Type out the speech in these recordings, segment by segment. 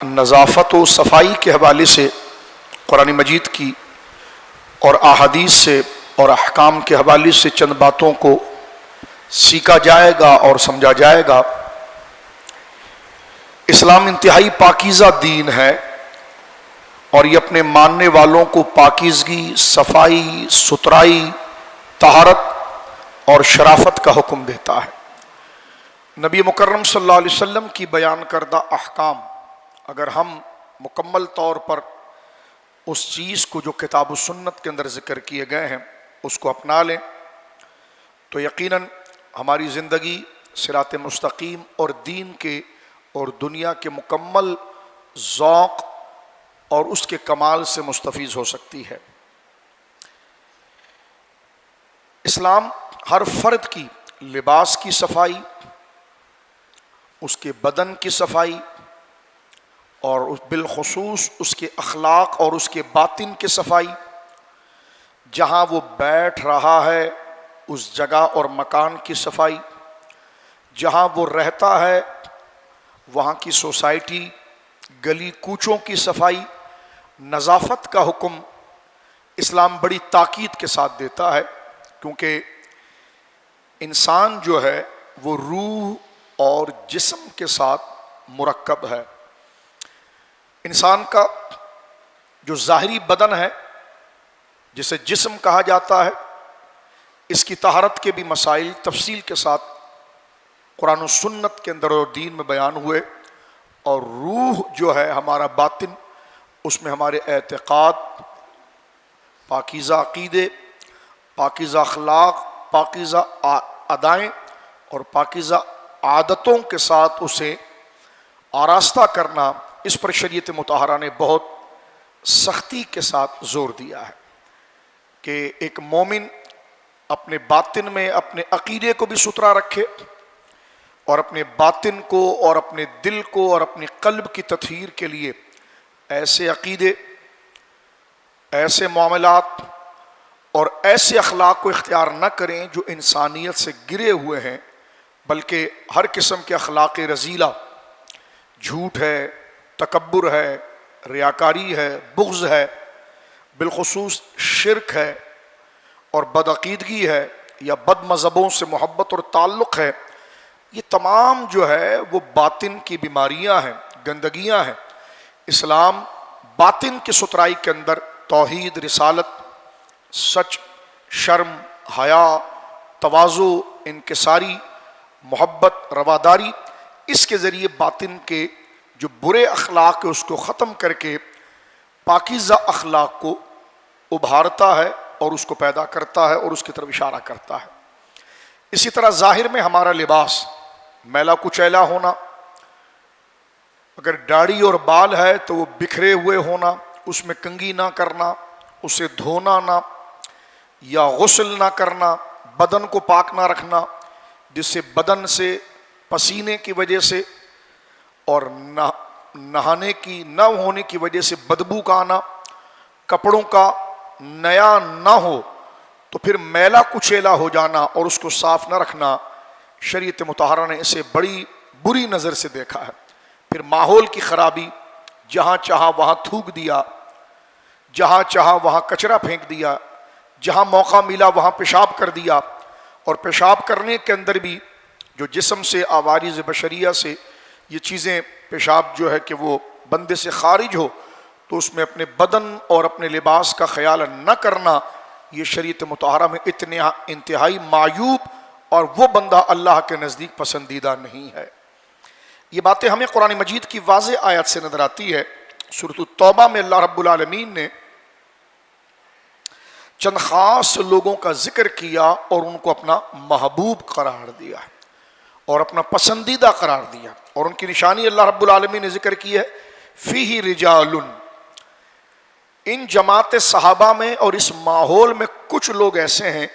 نظافت و صفائی کے حوالے سے قرآن مجید کی اور احادیث سے اور احکام کے حوالے سے چند باتوں کو سیکھا جائے گا اور سمجھا جائے گا۔ اسلام انتہائی پاکیزہ دین ہے اور یہ اپنے ماننے والوں کو پاکیزگی، صفائی، ستھرائی، طہارت اور شرافت کا حکم دیتا ہے۔ نبی مکرم صلی اللہ علیہ وسلم کی بیان کردہ احکام اگر ہم مکمل طور پر اس چیز کو جو کتاب و سنت کے اندر ذکر کیے گئے ہیں اس کو اپنا لیں تو یقیناً ہماری زندگی صراط مستقیم اور دین کے اور دنیا کے مکمل ذوق اور اس کے کمال سے مستفیض ہو سکتی ہے۔ اسلام ہر فرد کی لباس کی صفائی، اس کے بدن کی صفائی اور بالخصوص اس کے اخلاق اور اس کے باطن کی صفائی، جہاں وہ بیٹھ رہا ہے اس جگہ اور مکان کی صفائی، جہاں وہ رہتا ہے وہاں کی سوسائٹی، گلی کوچوں کی صفائی، نظافت کا حکم اسلام بڑی تاکید کے ساتھ دیتا ہے، کیونکہ انسان جو ہے وہ روح اور جسم کے ساتھ مرکب ہے۔ انسان کا جو ظاہری بدن ہے جسے جسم کہا جاتا ہے، اس کی طہارت کے بھی مسائل تفصیل کے ساتھ قرآن و سنت کے اندر اور دین میں بیان ہوئے، اور روح جو ہے ہمارا باطن، اس میں ہمارے اعتقاد، پاکیزہ عقیدے، پاکیزہ اخلاق، پاکیزہ ادائیں اور پاکیزہ عادتوں کے ساتھ اسے آراستہ کرنا، اس پر شریعت مطہرہ نے بہت سختی کے ساتھ زور دیا ہے کہ ایک مومن اپنے باطن میں اپنے عقیدے کو بھی ستھرا رکھے اور اپنے باطن کو اور اپنے دل کو اور اپنے قلب کی تطہیر کے لیے ایسے عقیدے، ایسے معاملات اور ایسے اخلاق کو اختیار نہ کریں جو انسانیت سے گرے ہوئے ہیں، بلکہ ہر قسم کے اخلاق رذیلہ، جھوٹ ہے، تکبر ہے، ریاکاری ہے، بغض ہے، بالخصوص شرک ہے اور بدعقیدگی ہے یا بد مذہبوں سے محبت اور تعلق ہے، یہ تمام جو ہے وہ باطن کی بیماریاں ہیں، گندگیاں ہیں۔ اسلام باطن کی ستھرائی کے اندر توحید، رسالت، سچ، شرم، حیا، تواضع، انکساری، محبت، رواداری، اس کے ذریعے باطن کے جو برے اخلاق ہے اس کو ختم کر کے پاکیزہ اخلاق کو ابھارتا ہے اور اس کو پیدا کرتا ہے اور اس کی طرف اشارہ کرتا ہے۔ اسی طرح ظاہر میں ہمارا لباس میلا کچیلا ہونا، اگر داڑھی اور بال ہے تو وہ بکھرے ہوئے ہونا، اس میں کنگھی نہ کرنا، اسے دھونا نہ یا غسل نہ کرنا، بدن کو پاک نہ رکھنا، جس سے بدن سے پسینے کی وجہ سے اور نہانے کی نہ ہونے کی وجہ سے بدبو کا آنا، کپڑوں کا نیا نہ ہو تو پھر میلا کچیلا ہو جانا اور اس کو صاف نہ رکھنا، شریعت مطہرہ نے اسے بڑی بری نظر سے دیکھا ہے۔ پھر ماحول کی خرابی، جہاں چاہا وہاں تھوک دیا، جہاں چاہا وہاں کچرا پھینک دیا، جہاں موقع ملا وہاں پیشاب کر دیا، اور پیشاب کرنے کے اندر بھی جو جسم سے عوارض بشریہ سے یہ چیزیں پیشاب جو ہے کہ وہ بندے سے خارج ہو تو اس میں اپنے بدن اور اپنے لباس کا خیال نہ کرنا، یہ شریعت مطہرہ میں انتہائی معیوب اور وہ بندہ اللہ کے نزدیک پسندیدہ نہیں ہے۔ یہ باتیں ہمیں قرآن مجید کی واضح آیت سے نظر آتی ہے۔ سورۃ التوبہ میں اللہ رب العالمین نے چند خاص لوگوں کا ذکر کیا اور ان کو اپنا محبوب قرار دیا اور اپنا پسندیدہ قرار دیا، اور ان کی نشانی اللہ رب العالمین نے ذکر کی ہے، فیہ رجال، ان جماعت صحابہ میں اور اس ماحول میں کچھ لوگ ایسے ہیں،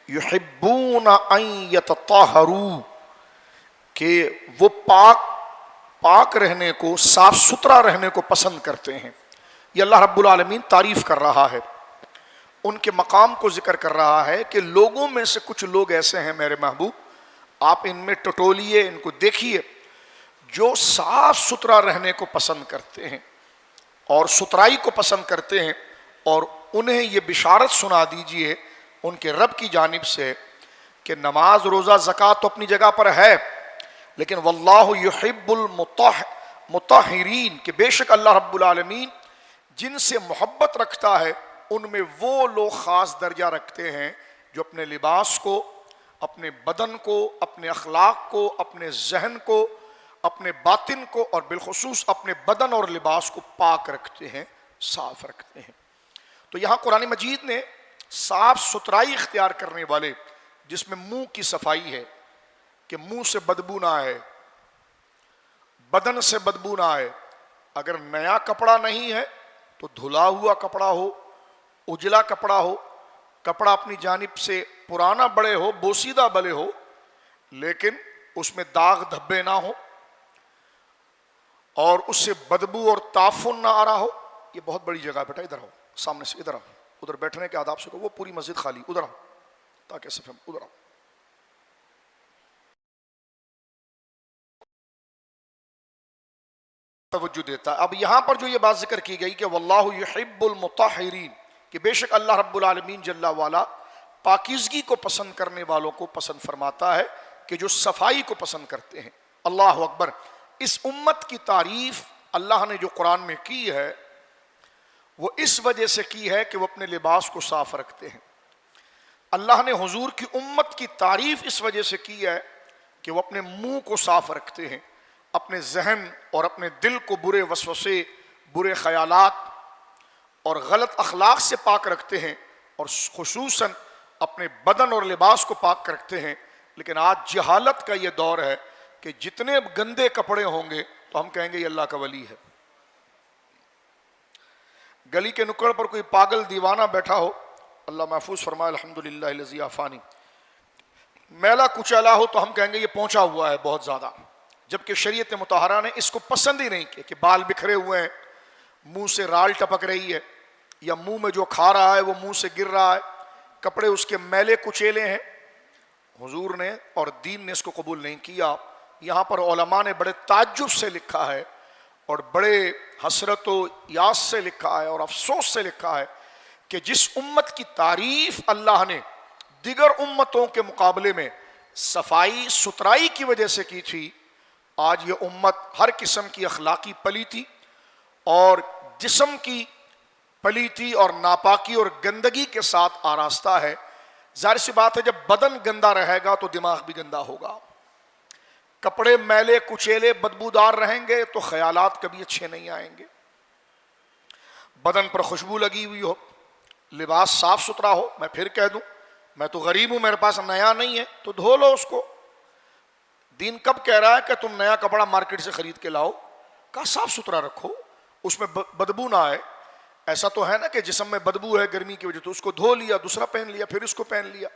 یحبون ان یتطہروا، کہ وہ پاک رہنے کو، صاف ستھرا رہنے کو پسند کرتے ہیں۔ یہ اللہ رب العالمین تعریف کر رہا ہے، ان کے مقام کو ذکر کر رہا ہے کہ لوگوں میں سے کچھ لوگ ایسے ہیں میرے محبوب، آپ ان میں ٹٹولیے، ان کو دیکھیے، جو صاف ستھرا رہنے کو پسند کرتے ہیں اور ستھرائی کو پسند کرتے ہیں، اور انہیں یہ بشارت سنا دیجئے ان کے رب کی جانب سے کہ نماز روزہ زکوٰۃ تو اپنی جگہ پر ہے، لیکن واللہ یحب المطہرین، کہ بے شک اللہ رب العالمین جن سے محبت رکھتا ہے ان میں وہ لوگ خاص درجہ رکھتے ہیں جو اپنے لباس کو، اپنے بدن کو، اپنے اخلاق کو، اپنے ذہن کو، اپنے باطن کو، اور بالخصوص اپنے بدن اور لباس کو پاک رکھتے ہیں، صاف رکھتے ہیں۔ تو یہاں قرآن مجید نے صاف ستھرائی اختیار کرنے والے، جس میں منہ کی صفائی ہے کہ منہ سے بدبو نہ آئے، بدن سے بدبو نہ آئے، اگر نیا کپڑا نہیں ہے تو دھلا ہوا کپڑا ہو، اجلا کپڑا ہو، کپڑا اپنی جانب سے پرانا بڑے ہو، بوسیدہ بلے ہو، لیکن اس میں داغ دھبے نہ ہو اور اس سے بدبو اور تعفن نہ آ رہا ہو۔ یہ بہت بڑی جگہ ہے بیٹا، ادھر آؤ، سامنے سے ادھر آؤ، ادھر بیٹھنے کے آداب سے وہ پوری مسجد خالی، ادھر آؤ تاکہ صفحے میں، ادھر آؤ۔ توجہ دیتا ہے۔ اب یہاں پر جو یہ بات ذکر کی گئی کہ واللہ یحب المطہرین، کہ بے شک اللہ رب العالمین جل والا پاکیزگی کو پسند کرنے والوں کو پسند فرماتا ہے، کہ جو صفائی کو پسند کرتے ہیں۔ اللہ اکبر۔ اس امت کی تعریف اللہ نے جو قرآن میں کی ہے وہ اس وجہ سے کی ہے کہ وہ اپنے لباس کو صاف رکھتے ہیں۔ اللہ نے حضور کی امت کی تعریف اس وجہ سے کی ہے کہ وہ اپنے منہ کو صاف رکھتے ہیں، اپنے ذہن اور اپنے دل کو برے وسوسے، برے خیالات اور غلط اخلاق سے پاک رکھتے ہیں، اور خصوصاً اپنے بدن اور لباس کو پاک رکھتے ہیں۔ لیکن آج جہالت کا یہ دور ہے کہ جتنے گندے کپڑے ہوں گے تو ہم کہیں گے یہ اللہ کا ولی ہے۔ گلی کے نکڑ پر کوئی پاگل دیوانہ بیٹھا ہو، اللہ محفوظ فرمائے الحمدللہ الذی عافانی، میلا کچیلا ہو تو ہم کہیں گے یہ پہنچا ہوا ہے بہت زیادہ، جبکہ شریعت مطہرہ نے اس کو پسند ہی نہیں کیا کہ بال بکھرے ہوئے ہیں، منہ سے رال ٹپک رہی ہے، یا منہ میں جو کھا رہا ہے وہ منہ سے گر رہا ہے، کپڑے اس کے میلے کچیلے ہیں۔ حضور نے اور دین نے اس کو قبول نہیں کیا۔ یہاں پر علماء نے بڑے تعجب سے لکھا ہے اور بڑے حسرت و یاس سے لکھا ہے اور افسوس سے لکھا ہے کہ جس امت کی تعریف اللہ نے دیگر امتوں کے مقابلے میں صفائی ستھرائی کی وجہ سے کی تھی، آج یہ امت ہر قسم کی اخلاقی پلیتی اور جسم کی پلیتی اور ناپاکی اور گندگی کے ساتھ آراستہ ہے۔ ظاہر سی بات ہے جب بدن گندا رہے گا تو دماغ بھی گندا ہوگا، کپڑے میلے کچیلے بدبودار رہیں گے تو خیالات کبھی اچھے نہیں آئیں گے، بدن پر خوشبو لگی ہوئی ہو، لباس صاف ستھرا ہو، میں پھر کہہ دوں میں تو غریب ہوں، میرے پاس نیا نہیں ہے تو دھو لو اس کو۔ دین کب کہہ رہا ہے کہ تم نیا کپڑا مارکیٹ سے خرید کے لاؤ؟ کہا صاف ستھرا رکھو، اس میں بدبو نہ آئے۔ ایسا تو ہے نا کہ جسم میں بدبو ہے گرمی کی وجہ تو اس کو دھو لیا، دوسرا پہن لیا، پھر اس کو پہن لیا۔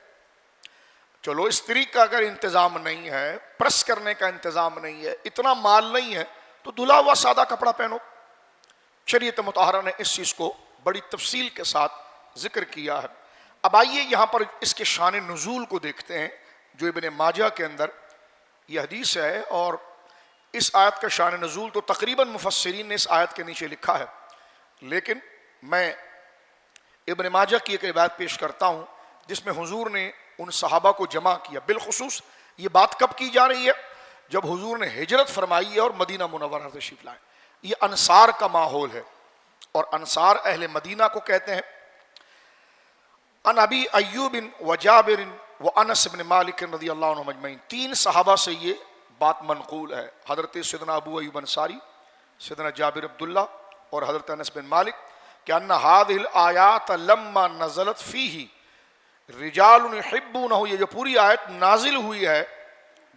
چلو استری کا اگر انتظام نہیں ہے، پریس کرنے کا انتظام نہیں ہے، اتنا مال نہیں ہے تو دھلا ہوا سادہ کپڑا پہنو۔ شریعت مطہرہ نے اس چیز کو بڑی تفصیل کے ساتھ ذکر کیا ہے۔ اب آئیے یہاں پر اس کے شان نزول کو دیکھتے ہیں جو ابن ماجہ کے اندر یہ حدیث ہے، اور اس آیت کا شان نزول تو تقریباً مفسرین نے اس آیت کے نیچے لکھا ہے، لیکن میں ابن ماجہ کی ایک روایت پیش کرتا ہوں جس میں حضور نے ان صحابہ کو جمع کیا۔ بالخصوص یہ بات کب کی جا رہی ہے؟ جب حضور نے ہجرت فرمائی ہے اور مدینہ منورہ تشریف لائے۔ یہ انصار کا ماحول ہے، اور انصار اہل مدینہ کو کہتے ہیں۔ ان ابی ایوب و جابر و انس بن مالک رضی اللہ عنہ مجمعین، تین صحابہ سے یہ بات منقول ہے، حضرت سیدنا ابو ایوب انصاری، سیدنا جابر عبداللہ اور حضرت انس بن مالک، کہ ان هذه الآیات لما نزلت فیہ رجال یحبونہ، یہ جو پوری آیت نازل ہوئی ہے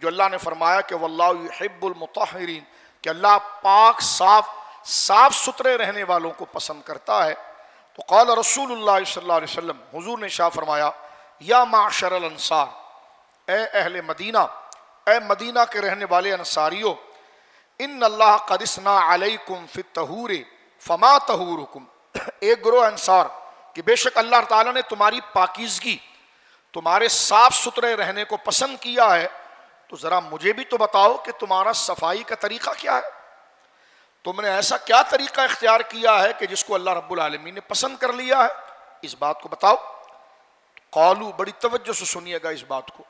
جو اللہ نے فرمایا کہ واللہ یحب المطہرین، کہ اللہ پاک صاف ستھرے رہنے والوں کو پسند کرتا ہے، تو قال رسول اللہ صلی اللہ علیہ وسلم، حضور نے شاہ فرمایا یا معشر الانصار، اے اہل مدینہ، اے مدینہ کے رہنے والے انصاریوں، ان اللہ قد اثنى علیکم فی الطہور فما طہورکم، ایک گروہ انصار کہ بے شک اللہ تعالیٰ نے تمہاری پاکیزگی، تمہارے صاف ستھرے رہنے کو پسند کیا ہے، تو ذرا مجھے بھی تو بتاؤ کہ تمہارا صفائی کا طریقہ کیا ہے، تم نے ایسا کیا طریقہ اختیار کیا ہے کہ جس کو اللہ رب العالمین نے پسند کر لیا ہے، اس بات کو بتاؤ۔ قالو، بڑی توجہ سے سنیے گا اس بات کو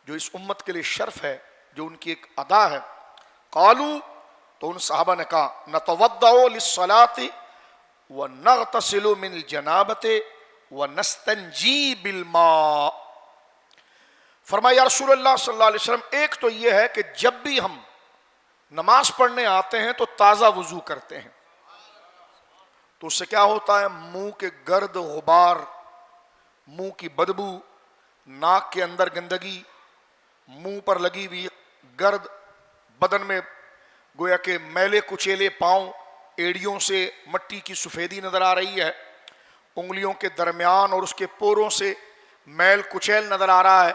جو اس امت کے لیے شرف ہے، جو ان کی ایک ادا ہے۔ قالو، تو ان صحابہ نے کہا، نتوضأ للصلاة ونغتسل من الجنابة ونستنجی بالماء۔ فرمایا یا رسول اللہ صلی اللہ علیہ وسلم، ایک تو یہ ہے کہ جب بھی ہم نماز پڑھنے آتے ہیں تو تازہ وضو کرتے ہیں، تو اس سے کیا ہوتا ہے، منہ کے گرد غبار، منہ کی بدبو، ناک کے اندر گندگی، منہ پر لگی ہوئی گرد، بدن میں گویا کہ میلے کچیلے پاؤں، ایڑیوں سے مٹی کی سفیدی نظر آ رہی ہے، انگلیوں کے درمیان اور اس کے پوروں سے میل کچیل نظر آ رہا ہے۔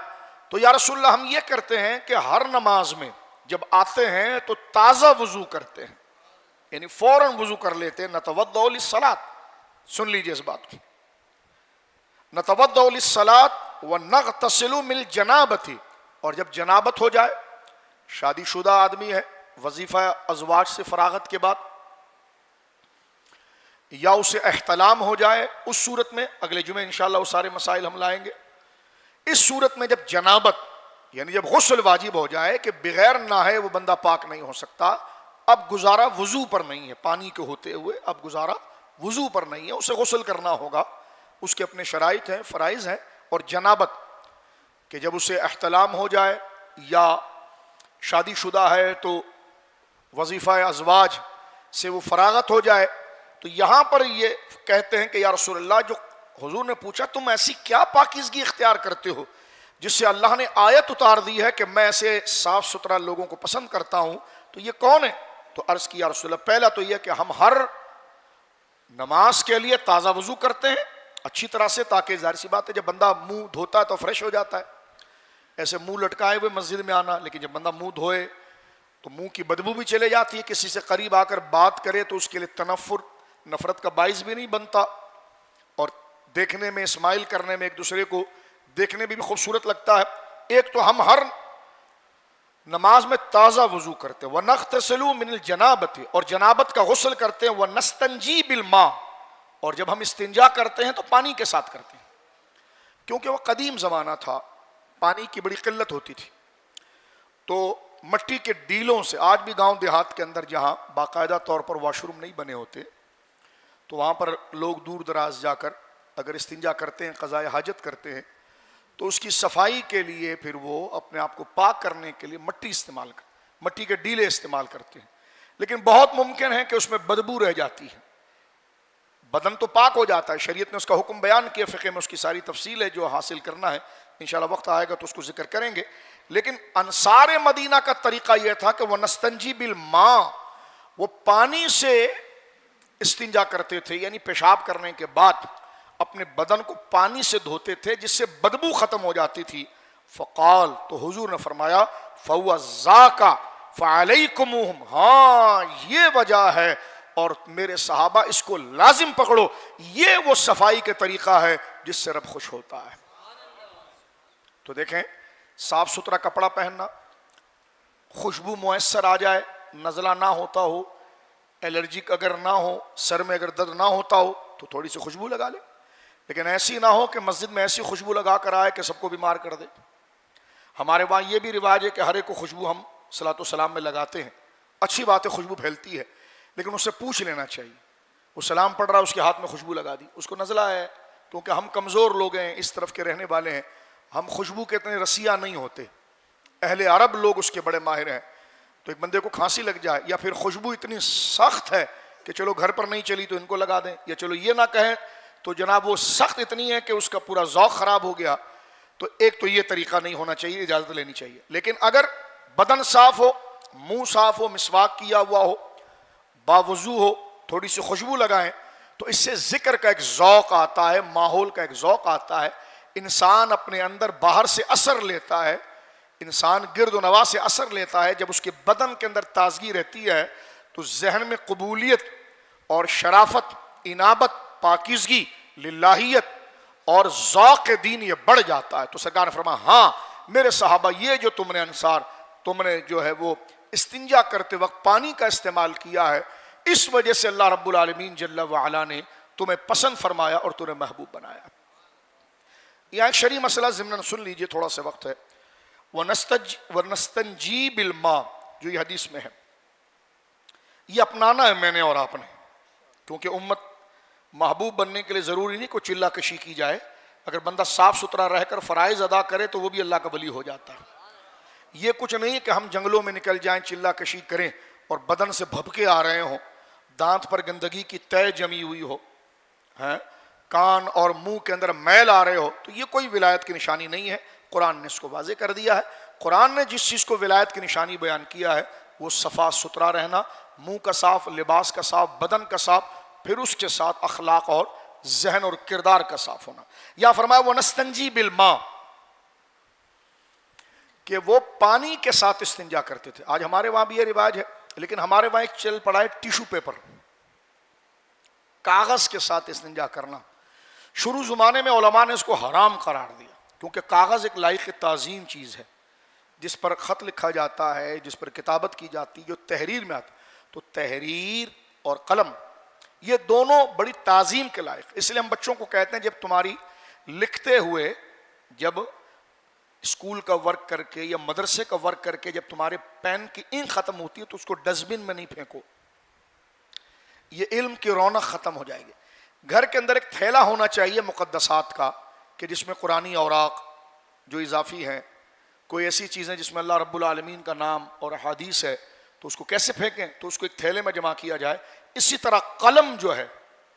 تو یا رسول اللہ، ہم یہ کرتے ہیں کہ ہر نماز میں جب آتے ہیں تو تازہ وضو کرتے ہیں، یعنی فوراً وضو کر لیتے ہیں۔ نتوضأ للصلاۃ، سن لیجیے اس بات کو، نتوضأ للصلاۃ ونغتسل من الجنابۃ، اور جب جنابت ہو جائے، شادی شدہ آدمی ہے، وظیفہ ازواج سے فراغت کے بعد، یا اسے احتلام ہو جائے، اس صورت میں اگلے جمعے انشاءاللہ وہ سارے مسائل ہم لائیں گے۔ اس صورت میں جب جنابت یعنی جب غسل واجب ہو جائے کہ بغیر نہائے وہ بندہ پاک نہیں ہو سکتا، اب گزارا وضو پر نہیں ہے، پانی کے ہوتے ہوئے اب گزارا وضو پر نہیں ہے، اسے غسل کرنا ہوگا، اس کے اپنے شرائط ہیں، فرائض ہیں۔ اور جنابت کہ جب اسے احتلام ہو جائے یا شادی شدہ ہے تو وظیفہ ازواج سے وہ فراغت ہو جائے، تو یہاں پر یہ کہتے ہیں کہ یا رسول اللہ، جو حضور نے پوچھا تم ایسی کیا پاکیزگی اختیار کرتے ہو جس سے اللہ نے آیت اتار دی ہے کہ میں ایسے صاف ستھرا لوگوں کو پسند کرتا ہوں، تو یہ کون ہے؟ تو عرض کی یا رسول اللہ، پہلا تو یہ کہ ہم ہر نماز کے لیے تازہ وضو کرتے ہیں اچھی طرح سے، تاکہ ظاہر سی بات ہے جب بندہ منہ دھوتا ہے تو فریش ہو جاتا ہے، ایسے منہ لٹکائے ہوئے مسجد میں آنا، لیکن جب بندہ منہ دھوئے تو منہ کی بدبو بھی چلے جاتی ہے، کسی سے قریب آ کر بات کرے تو اس کے لیے تنفر، نفرت کا باعث بھی نہیں بنتا، اور دیکھنے میں، اسمائل کرنے میں، ایک دوسرے کو دیکھنے میں بھی خوبصورت لگتا ہے۔ ایک تو ہم ہر نماز میں تازہ وضو کرتے ہیں، وَنَغْتَسِلُ مِنَ الْجَنَابَةِ، اور جنابت کا غسل کرتے ہیں، وَنَسْتَنْجِي بِالْمَاءِ، اور جب ہم استنجا کرتے ہیں تو پانی کے ساتھ کرتے ہیں، کیونکہ وہ قدیم زمانہ تھا، پانی کی بڑی قلت ہوتی تھی، تو مٹی کے ڈیلوں سے، آج بھی گاؤں دیہات کے اندر جہاں باقاعدہ طور پر واش روم نہیں بنے ہوتے، تو وہاں پر لوگ دور دراز جا کر اگر استنجا کرتے ہیں، قضاء حاجت کرتے ہیں، تو اس کی صفائی کے لیے پھر وہ اپنے آپ کو پاک کرنے کے لیے مٹی کے ڈیلے استعمال کرتے ہیں، لیکن بہت ممکن ہے کہ اس میں بدبو رہ جاتی ہے، بدن تو پاک ہو جاتا ہے، شریعت نے اس کا حکم بیان کیا، فقہ میں اس کی ساری تفصیل ہے، جو حاصل کرنا ہے انشاءاللہ وقت آئے گا تو اس کو ذکر کریں گے۔ لیکن انصار مدینہ کا طریقہ یہ تھا کہ وہ نستنجی بالماء، وہ پانی سے استنجا کرتے تھے، یعنی پیشاب کرنے کے بعد اپنے بدن کو پانی سے دھوتے تھے جس سے بدبو ختم ہو جاتی تھی۔ فقال، تو حضور نے فرمایا، فَهُوَ ذَاكَ فَعَلَيْكُمُهُمْ، ہاں یہ وجہ ہے، اور میرے صحابہ اس کو لازم پکڑو، یہ وہ صفائی کے طریقہ ہے جس سے رب خوش ہوتا ہے۔ تو دیکھیں، صاف ستھرا کپڑا پہننا، خوشبو میسر آ جائے، نزلہ نہ ہوتا ہو، الرجک اگر نہ ہو، سر میں اگر درد نہ ہوتا ہو تو تھوڑی سی خوشبو لگا لے، لیکن ایسی نہ ہو کہ مسجد میں ایسی خوشبو لگا کر آئے کہ سب کو بیمار کر دے۔ ہمارے وہاں یہ بھی رواج ہے کہ ہر ایک کو خوشبو ہم صلاۃ والسلام میں لگاتے ہیں، اچھی بات ہے، خوشبو پھیلتی ہے، لیکن اس سے پوچھ لینا چاہیے، وہ سلام پڑھ رہا ہے، اس کے ہاتھ میں خوشبو لگا دی، اس کو نزلہ ہے، کیونکہ ہم کمزور لوگ ہیں، اس طرف کے رہنے والے ہیں، ہم خوشبو کے اتنے رسیہ نہیں ہوتے، اہل عرب لوگ اس کے بڑے ماہر ہیں، تو ایک بندے کو کھانسی لگ جائے، یا پھر خوشبو اتنی سخت ہے کہ چلو گھر پر نہیں چلی تو ان کو لگا دیں، یا چلو یہ نہ کہیں تو جناب وہ سخت اتنی ہے کہ اس کا پورا ذوق خراب ہو گیا، تو ایک تو یہ طریقہ نہیں ہونا چاہیے، اجازت لینی چاہیے۔ لیکن اگر بدن صاف ہو، منہ صاف ہو، مسواک کیا ہوا ہو، باوضو ہو، تھوڑی سی خوشبو لگائیں تو اس سے ذکر کا ایک ذوق آتا ہے، ماحول کا ایک ذوق آتا ہے، انسان اپنے اندر باہر سے اثر لیتا ہے، انسان گرد و نواح سے اثر لیتا ہے، جب اس کے بدن کے اندر تازگی رہتی ہے تو ذہن میں قبولیت اور شرافت، انابت، پاکیزگی، للہیت اور ذوق دین یہ بڑھ جاتا ہے۔ تو سرکار نے فرمایا، ہاں میرے صحابہ، یہ جو تم نے انصار تم نے جو ہے وہ استنجا کرتے وقت پانی کا استعمال کیا ہے، اس وجہ سے اللہ رب العالمین جل وعلا نے تمہیں پسند فرمایا اور تمہیں محبوب بنایا۔ یہاں ایک شرعی مسئلہ ضمن سن لیجئے، تھوڑا سا وقت ہے۔ وَنَسْتَنْجِي بِالْمَاءِ، جو یہ حدیث میں ہے، یہ اپنانا ہے میں نے اور آپ نے، کیونکہ امت محبوب بننے کے لیے ضروری نہیں کوئی چلہ کشی کی جائے، اگر بندہ صاف ستھرا رہ کر فرائض ادا کرے تو وہ بھی اللہ کا ولی ہو جاتا ہے۔ یہ کچھ نہیں کہ ہم جنگلوں میں نکل جائیں، چلہ کشی کریں اور بدن سے بھبکے آ رہے ہوں، دانت پر گندگی کی تہ جمی ہوئی ہو، کان اور منہ کے اندر میل آ رہے ہو، تو یہ کوئی ولایت کی نشانی نہیں ہے۔ قرآن نے اس کو واضح کر دیا ہے۔ قرآن نے جس چیز کو ولایت کی نشانی بیان کیا ہے وہ صفا ستھرا رہنا، منہ کا صاف، لباس کا صاف، بدن کا صاف، پھر اس کے ساتھ اخلاق اور ذہن اور کردار کا صاف ہونا۔ یا فرمایا وَنَسْتَنْجِي بِالْمَاءِ، کہ وہ پانی کے ساتھ استنجا کرتے تھے۔ آج ہمارے وہاں بھی یہ رواج ہے، لیکن ہمارے وہاں ایک چل پڑا ہے ٹیشو پیپر، کاغذ کے ساتھ استنجا کرنا۔ شروع زمانے میں علماء نے اس کو حرام قرار دیا، کیونکہ کاغذ ایک لائق تعظیم چیز ہے، جس پر خط لکھا جاتا ہے، جس پر کتابت کی جاتی ہے، جو تحریر میں آتا ہے۔ تو تحریر اور قلم یہ دونوں بڑی تعظیم کے لائق، اس لیے ہم بچوں کو کہتے ہیں جب تمہاری لکھتے ہوئے، جب اسکول کا ورک کر کے یا مدرسے کا ورک کر کے جب تمہارے پین کی انک ختم ہوتی ہے تو اس کو ڈسٹ بن میں نہیں پھینکو، یہ علم کی رونق ختم ہو جائے گی۔ گھر کے اندر ایک تھیلا ہونا چاہیے مقدسات کا، کہ جس میں قرآنی اوراق جو اضافی ہیں، کوئی ایسی چیزیں جس میں اللہ رب العالمین کا نام اور احادیث ہے، تو اس کو کیسے پھینکیں؟ تو اس کو ایک تھیلے میں جمع کیا جائے۔ اسی طرح قلم جو ہے،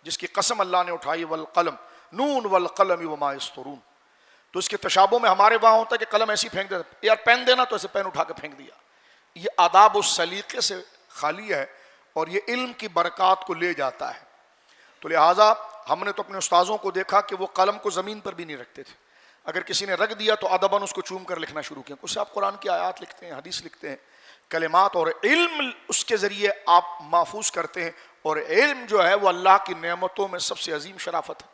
جس کی قسم اللہ نے اٹھائی، والقلم نون والقلم وما یسطرون، تو اس کے تشابہ میں ہمارے وہاں ہوتا ہے کہ قلم ایسی پھینک دیتا، یار پین دینا، تو ایسے پین اٹھا کے پھینک دیا۔ یہ آداب و سلیقے سے خالی ہے اور یہ علم کی برکات کو لے جاتا ہے۔ تو لہٰذا ہم نے تو اپنے استاذوں کو دیکھا کہ وہ قلم کو زمین پر بھی نہیں رکھتے تھے، اگر کسی نے رکھ دیا تو ادباً اس کو چوم کر لکھنا شروع کیا۔ کچھ آپ قرآن کی آیات لکھتے ہیں، حدیث لکھتے ہیں، کلمات اور علم اس کے ذریعے آپ محفوظ کرتے ہیں، اور علم جو ہے وہ اللہ کی نعمتوں میں سب سے عظیم شرافت ہے،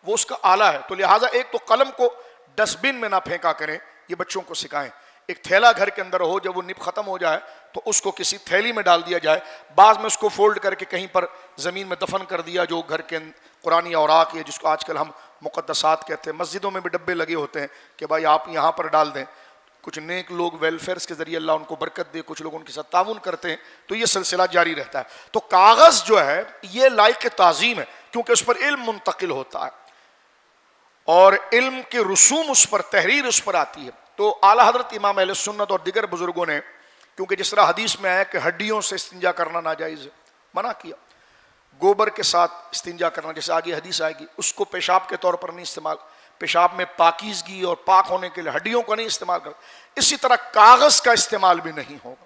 وہ اس کا آلہ ہے۔ تو لہٰذا ایک تو قلم کو ڈسٹ بن میں نہ پھینکا کریں، یہ بچوں کو سکھائیں۔ ایک تھیلا گھر کے اندر ہو، جب وہ نب ختم ہو جائے تو اس کو کسی تھیلی میں ڈال دیا جائے، بعض میں اس کو فولڈ کر کے کہیں پر زمین میں دفن کر دیا، جو گھر کے قرآنی اوراق ہے جس کو آج کل ہم مقدسات کہتے ہیں۔ مسجدوں میں بھی ڈبے لگے ہوتے ہیں کہ بھائی آپ یہاں پر ڈال دیں۔ کچھ نیک لوگ ویلفیئرس کے ذریعے اللہ ان کو برکت دے، کچھ لوگ ان کے ساتھ تعاون کرتے ہیں، تو یہ سلسلہ جاری رہتا ہے۔ تو کاغذ جو ہے یہ لائق تعظیم ہے، کیونکہ اس پر علم منتقل ہوتا ہے اور علم کے رسوم اس پر، تحریر اس پر آتی ہے۔ تو اعلیٰ حضرت امام اہل سنت اور دیگر بزرگوں نے، کیونکہ جس طرح حدیث میں آیا کہ ہڈیوں سے استنجا کرنا ناجائز ہے، منع کیا۔ گوبر کے ساتھ استنجا کرنا، جیسے آگے حدیث آئے گی، اس کو پیشاب کے طور پر نہیں استعمال، پیشاب میں پاکیزگی اور پاک ہونے کے لیے ہڈیوں کو نہیں استعمال کرنا۔ اسی طرح کاغذ کا استعمال بھی نہیں ہوگا،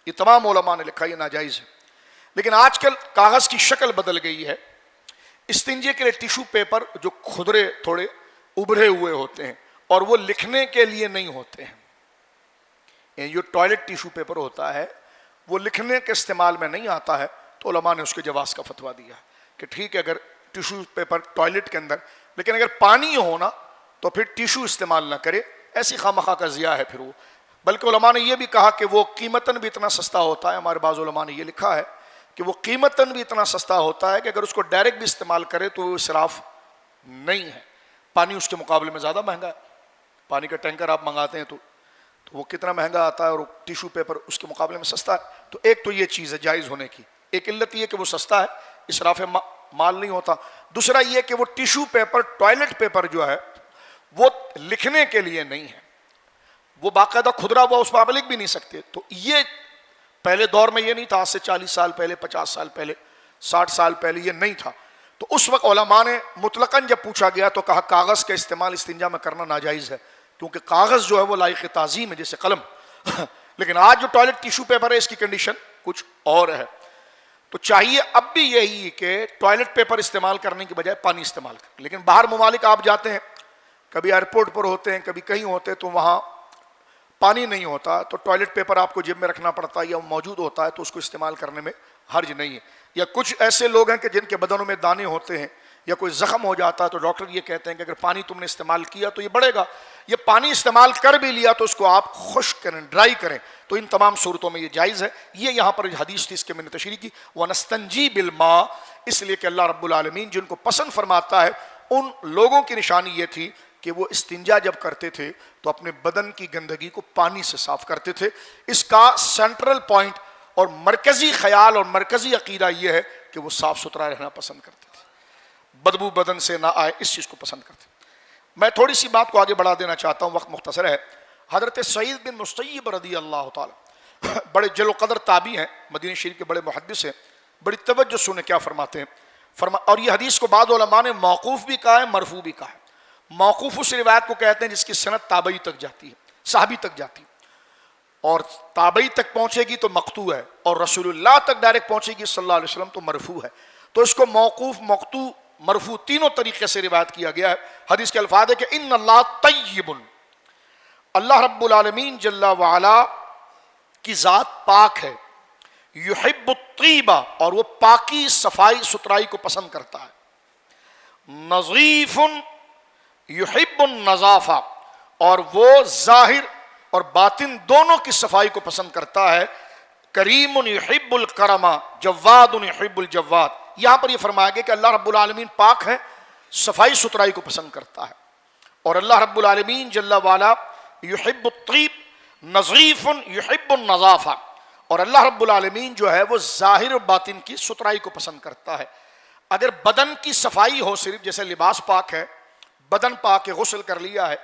یہ تمام علماء نے لکھا، یہ ناجائز ہے۔ لیکن آج کل کاغذ کی شکل بدل گئی ہے، استنجے کے لیے ٹیشو پیپر جو کھدرے تھوڑے ابھرے ہوئے ہوتے ہیں، اور وہ لکھنے کے لیے نہیں ہوتے ہیں۔ یہ جو ٹوائلٹ ٹیشو پیپر ہوتا ہے وہ لکھنے کے استعمال میں نہیں آتا ہے، تو علماء نے اس کے جواز کا فتویٰ دیا کہ ٹھیک ہے اگر ٹیشو پیپر ٹوائلٹ کے اندر، لیکن اگر پانی ہونا تو پھر ٹیشو استعمال نہ کرے، ایسی خواہ کا ضیاء ہے پھر وہ۔ بلکہ علماء نے یہ بھی کہا کہ وہ قیمتاً بھی اتنا سستا ہوتا ہے، ہمارے بعض علماء نے یہ لکھا ہے کہ وہ قیمتاً بھی اتنا سستا ہوتا ہے کہ اگر اس کو ڈائریکٹ بھی استعمال کرے تو وہ اسراف نہیں ہے۔ پانی اس کے مقابلے میں زیادہ مہنگا ہے، پانی کا ٹینکر آپ منگاتے ہیں تو وہ کتنا مہنگا آتا ہے، اور ٹیشو پیپر اس کے مقابلے میں سستا ہے۔ تو ایک تو یہ چیز ہے جائز ہونے کی، ایک علت یہ کہ وہ سستا ہے، اسراف مال نہیں ہوتا۔ دوسرا یہ کہ وہ ٹیشو پیپر، ٹوائلٹ پیپر جو ہے وہ لکھنے کے لیے نہیں ہے، وہ باقاعدہ کھدرا ہوا، اس پر آپ لکھ بھی نہیں سکتے۔ تو یہ پہلے دور میں یہ نہیں تھا، آج سے 40 سال پہلے، 50 سال پہلے، 60 سال پہلے یہ نہیں تھا۔ تو اس وقت علماء نے مطلقاً جب پوچھا گیا تو کہا کاغذ کا استعمال استنجا میں کرنا ناجائز ہے، کیونکہ کاغذ جو ہے وہ لائق تعظیم ہے جیسے قلم۔ لیکن آج جو ٹوائلٹ ٹیشو پیپر ہے اس کی کنڈیشن کچھ اور ہے۔ تو چاہیے اب بھی یہی کہ ٹوائلٹ پیپر استعمال کرنے کی بجائے پانی استعمال کریں۔ لیکن باہر ممالک آپ جاتے ہیں، کبھی ایئرپورٹ پر ہوتے ہیں، کبھی کہیں ہوتے ہیں، تو وہاں پانی نہیں ہوتا، تو ٹوائلٹ پیپر آپ کو جیب میں رکھنا پڑتا ہے، یا موجود ہوتا ہے تو اس کو استعمال کرنے میں حرج نہیں ہے۔ یا کچھ ایسے لوگ ہیں کہ جن کے بدنوں میں دانے ہوتے ہیں، یا کوئی زخم ہو جاتا ہے تو ڈاکٹر یہ کہتے ہیں کہ اگر پانی تم نے استعمال کیا تو یہ بڑھے گا، یہ پانی استعمال کر بھی لیا تو اس کو آپ خشک کریں، ڈرائی کریں، تو ان تمام صورتوں میں یہ جائز ہے۔ یہ یہاں پر حدیث تھی، اس کے میں نے تشریح کی، وَنَسْتَنْجِي بِالْمَاءِ، اس لیے کہ اللہ رب العالمین جن کو پسند فرماتا ہے ان لوگوں کی نشانی یہ تھی کہ وہ استنجا جب کرتے تھے تو اپنے بدن کی گندگی کو پانی سے صاف کرتے تھے۔ اس کا سینٹرل پوائنٹ اور مرکزی خیال اور مرکزی عقیدہ یہ ہے کہ وہ صاف ستھرا رہنا پسند کرتے تھے، بدبو بدن سے نہ آئے، اس چیز کو پسند کرتے تھے۔ میں تھوڑی سی بات کو آگے بڑھا دینا چاہتا ہوں، وقت مختصر ہے۔ حضرت سعید بن مسیب رضی اللہ تعالی، بڑے جل و قدر تابعی ہیں، مدینہ شریف کے بڑے محدث ہیں، بڑی توجہ سنیں کیا فرماتے ہیں۔ اور یہ حدیث کو بعض علماء نے موقوف بھی کہا ہے، مرفوع بھی کہا ہے۔ موقوف اس روایت کو کہتے ہیں جس کی سند تابعی تک جاتی ہے، صحابی تک جاتی ہے، اور تابعی تک پہنچے گی تو مقطوع ہے، اور رسول اللہ تک ڈائریکٹ پہنچے گی صلی اللہ علیہ وسلم تو مرفوع ہے۔ تو اس کو موقوف، مقطوع، مرفوع تینوں طریقے سے روایت کیا گیا ہے۔ حدیث کے الفاظ ہے کہ ان اللہ طیب، اللہ رب العالمین جل وعلا کی ذات پاک ہے، یحب الطیبہ، اور وہ پاکی، صفائی ستھرائی کو پسند کرتا ہے، نظیف یحب النظافہ، اور وہ ظاہر اور باطن دونوں کی صفائی کو پسند کرتا ہے، کریم یحب الکرم، جواد یحب الجواد۔ یہاں پر یہ فرمایا گیا کہ اللہ رب العالمین پاک ہے، صفائی ستھرائی کو پسند کرتا ہے، اور اللہ رب العالمین جل وعلا یحب الطیب، نظیف یحب النظافہ، اور اللہ رب العالمین جو ہے وہ ظاہر و باطن کی ستھرائی کو پسند کرتا ہے۔ اگر بدن کی صفائی ہو، صرف جیسے لباس پاک ہے، بدن پاک ہے، غسل کر لیا ہے،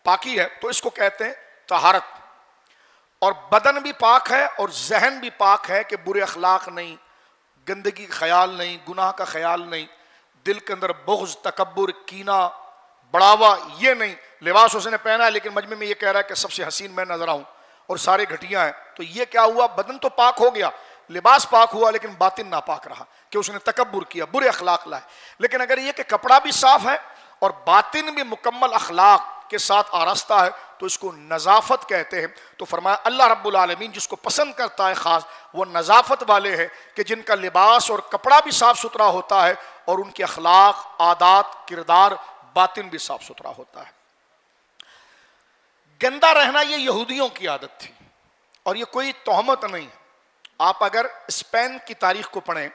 پاکی ہے، تو اس کو کہتے ہیں طہارت، اور بدن بھی پاک ہے اور ذہن بھی پاک ہے کہ برے اخلاق نہیں، گندگی کا خیال نہیں، گناہ کا خیال نہیں، دل کے اندر بغض، تکبر، کینہ، بڑھاوا یہ نہیں۔ لباس اس نے پہنا ہے لیکن مجمع میں یہ کہہ رہا ہے کہ سب سے حسین میں نظر آؤں اور سارے گھٹیا ہیں، تو یہ کیا ہوا؟ بدن تو پاک ہو گیا، لباس پاک ہوا، لیکن باطن ناپاک رہا کہ اس نے تکبر کیا، برے اخلاق لائے۔ لیکن اگر یہ کہ کپڑا بھی صاف ہے اور باطن بھی مکمل اخلاق کے ساتھ آراستہ ہے تو اس کو نظافت کہتے ہیں۔ تو فرمایا اللہ رب العالمین جس کو پسند کرتا ہے خاص، وہ نظافت والے ہیں کہ جن کا لباس اور کپڑا بھی صاف ستھرا ہوتا ہے اور ان کے اخلاق، عادات، کردار، باطن بھی صاف ستھرا ہوتا ہے۔ گندا رہنا یہ یہودیوں کی عادت تھی، اور یہ کوئی تہمت نہیں ہے۔ آپ اگر اسپین کی تاریخ کو پڑھیں،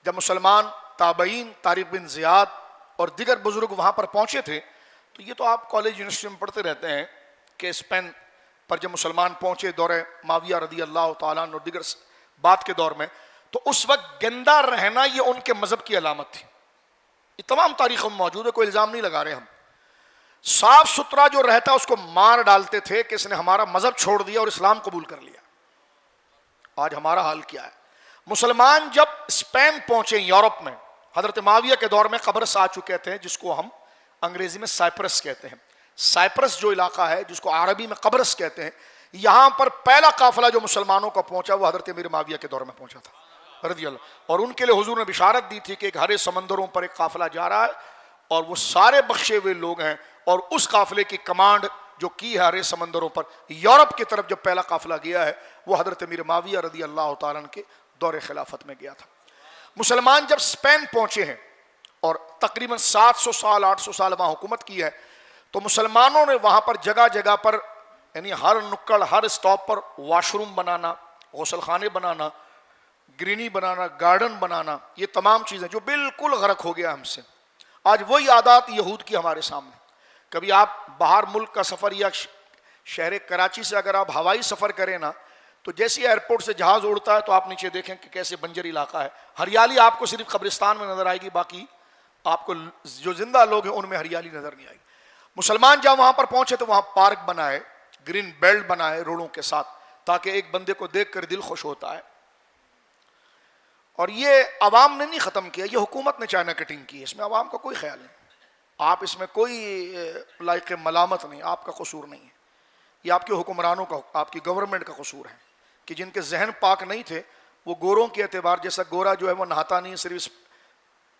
جب مسلمان تابعین، طارق بن زیاد اور دیگر بزرگ وہاں پر پہنچے تھے، تو یہ تو آپ کالج یونیورسٹی میں پڑھتے رہتے ہیں کہ اسپین پر جب مسلمان پہنچے دور معاویہ رضی اللہ تعالیٰ عنہ اور دیگر بات کے دور میں، تو اس وقت گندا رہنا یہ ان کے مذہب کی علامت تھی۔ یہ تمام تاریخوں میں موجود ہے، کوئی الزام نہیں لگا رہے ہم۔ صاف ستھرا جو رہتا اس کو مار ڈالتے تھے کہ اس نے ہمارا مذہب چھوڑ دیا اور اسلام قبول کر لیا۔ آج ہمارا حال کیا ہے؟ مسلمان جب اسپین پہنچے یورپ میں، حضرت معاویہ کے دور میں قبرص آ چکے تھے، جس کو ہم انگریزی میں سائپرس کہتے ہیں۔ سائپرس جو علاقہ ہے جس کو عربی میں قبرص کہتے ہیں، یہاں پر پہلا قافلہ جو مسلمانوں کا پہنچا وہ حضرت امیر معاویہ کے دور میں پہنچا تھا رضی اللہ، اور ان کے لیے حضور نے بشارت دی تھی کہ ایک ہرے سمندروں پر ایک قافلہ جا رہا ہے اور وہ سارے بخشے ہوئے لوگ ہیں، اور اس قافلے کی کمانڈ جو کی ہے ہرے سمندروں پر یورپ کی طرف جب پہلا قافلہ گیا ہے وہ حضرت امیر معاویہ رضی اللہ تعالیٰ عنہ کے دور خلافت میں گیا تھا۔ مسلمان جب اسپین پہنچے ہیں اور تقریباً 700 سال 800 سال وہاں حکومت کی ہے، تو مسلمانوں نے وہاں پر جگہ جگہ پر، یعنی ہر نکڑ، ہر اسٹاپ پر واش روم بنانا، غسل خانے بنانا، گرینی بنانا، گارڈن بنانا، یہ تمام چیزیں جو بالکل غرق ہو گیا ہم سے۔ آج وہی عادات یہود کی ہمارے سامنے۔ کبھی آپ باہر ملک کا سفر یا شہر کراچی سے اگر آپ ہوائی سفر کریں نا، تو جیسے ایئرپورٹ سے جہاز اڑتا ہے تو آپ نیچے دیکھیں کہ کیسے بنجر علاقہ ہے، ہریالی آپ کو صرف قبرستان میں نظر آئے گی، باقی آپ کو جو زندہ لوگ ہیں ان میں ہریالی نظر نہیں آئے گی۔ مسلمان جب وہاں پر پہنچے تو وہاں پارک بنائے، گرین بیلٹ بنائے روڈوں کے ساتھ، تاکہ ایک بندے کو دیکھ کر دل خوش ہوتا ہے۔ اور یہ عوام نے نہیں ختم کیا، یہ حکومت نے چائنا کٹنگ کی ہے، اس میں عوام کا کوئی خیال نہیں، آپ اس میں کوئی لائق ملامت نہیں، آپ کا قصور نہیں ہے، یہ آپ کے حکمرانوں کا، آپ کی گورنمنٹ کا قصور ہے کہ جن کے ذہن پاک نہیں تھے، وہ گوروں کے اعتبار، جیسا گورا جو ہے وہ نہاتا نہیں، صرف